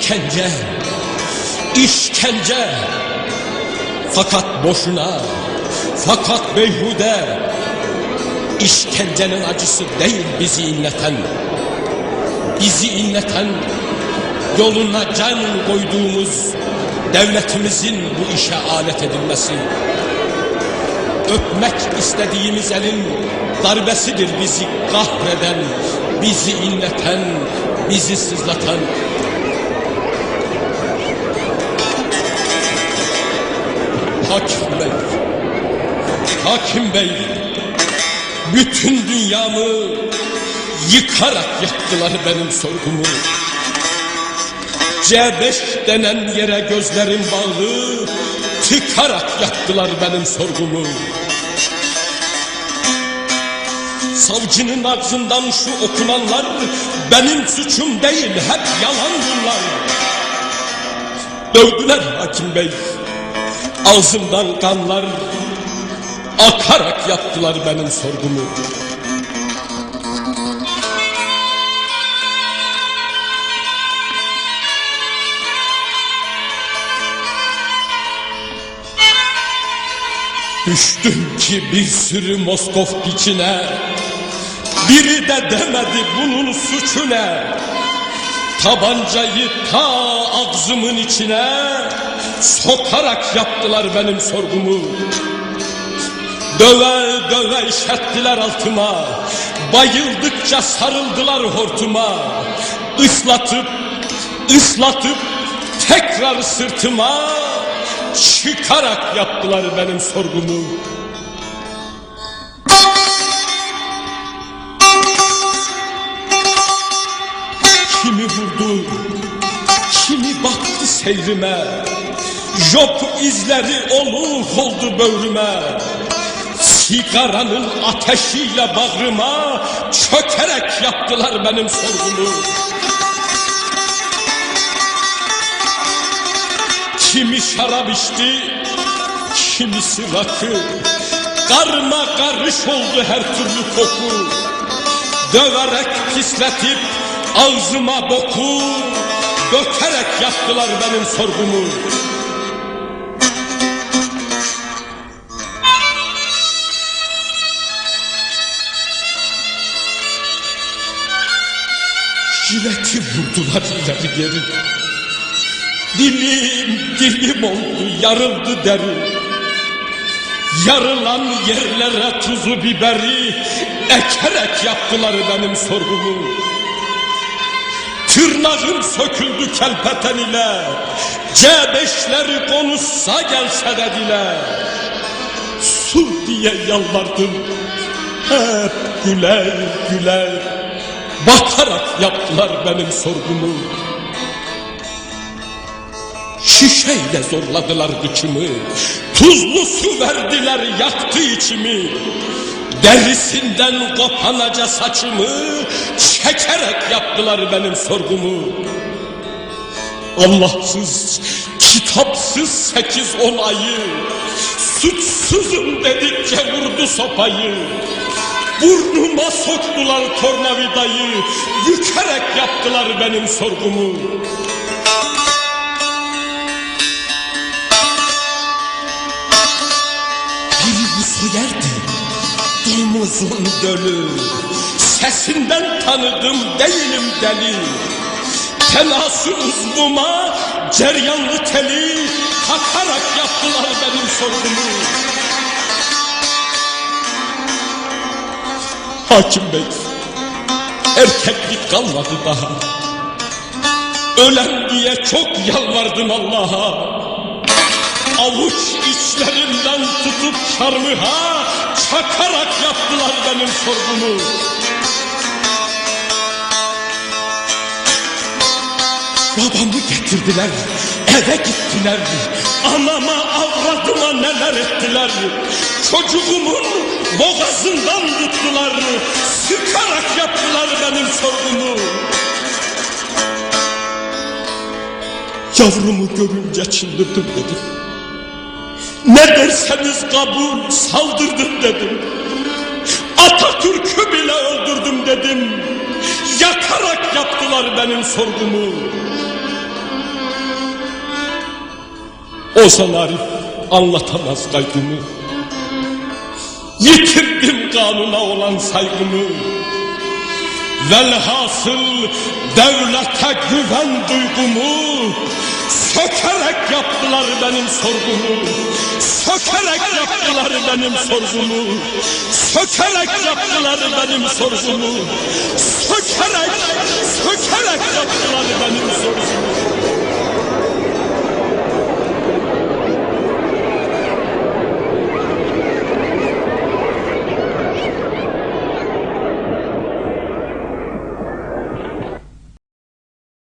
işkence, işkence. Fakat boşuna, fakat beyhude. İşkencenin acısı değil bizi inleten. Bizi inleten, yoluna can koyduğumuz devletimizin bu işe alet edilmesi. Öpmek istediğimiz elin darbesidir bizi kahreden, bizi inleten, bizi sızlatan. Hakim Bey, Hakim Bey, bütün dünyamı yıkarak yaktılar benim sorgumu. C5 denen yere gözlerim bağlı, tıkarak yaktılar benim sorgumu. Savcının ağzından şu okunanlar benim suçum değil, hep yalan bunlar. Dövdüler Hakim Bey, ağzımdan kanlar akarak yaptılar benim sorgumu. Düştüm ki bir sürü Moskov içine, biri de demedi bunun suçu ne. Tabancayı ta ağzımın içine sokarak yaptılar benim sorgumu. Döve döve işettiler altıma, bayıldıkça sarıldılar hortuma. Islatıp ıslatıp tekrar sırtıma çıkarak yaptılar benim sorgumu. Kimi vurdu, kimi baktı seyrime, jop izleri oluk oldu böğrüme. Sigaranın ateşiyle bağrıma çökerek yaptılar benim sorgumu. Kimi şarap içti, kimisi rakı, karma karış oldu her türlü koku. Döverek pisletip ağzıma boku dökerek yaptılar benim sorgumu. Jileti vurdular ileri geri. Dilim oldu, yarıldı deri. Yarılan yerlere tuzu biberi ekerek yaptılar benim sorgumu. Tırnağım söküldü kelpeten ile, C5'leri konuşsa gelse de dile. Sur diye yalvardım, hep güler güler bakarak yaptılar benim sorgumu. Şişeyle zorladılar kıçımı, tuzlu su verdiler yaktı içimi. Derisinden kopanaca saçımı çekerek yaptılar benim sorgumu. Allahsız, kitapsız 8-10 ayı, suçsuzum dedikçe vurdu sopayı. Burnuma soktular tornavidayı, bükerek yaptılar benim sorgumu. Yerdi, domuzun dölü, sesinden tanıdım değilim deli. Tenası uzvuma ceryanlı teli takarak yaptılar benim sorgumu. Hakim Bey, erkeklik kalmadı daha. Ölen diye çok yalvardım Allah'a. Avuç içlerimden tutup çarmıha çakarak yaptılar benim sorgumu. Babamı getirdiler, eve gittiler. Anama avradıma neler ettiler. Çocuğumun boğazından tuttular, sıkarak yaptılar benim sorgumu. Yavrumu görünce çıldırdım dedim. Ne derseniz kabul, saldırdım dedim. Atatürk'ü bile öldürdüm dedim. Yakarak yaptılar benim sorgumu. Ozan Arif anlatamaz kaygımı. Yitirdim kanuna olan saygımı. Velhasıl devlete güven duygumu sökerek yaptılar benim sorgumu. Sökerek yaptılar benim sorgumu. Sökerek yaptılar benim sorgumu. Sökerek yaptılar benim sorgumu.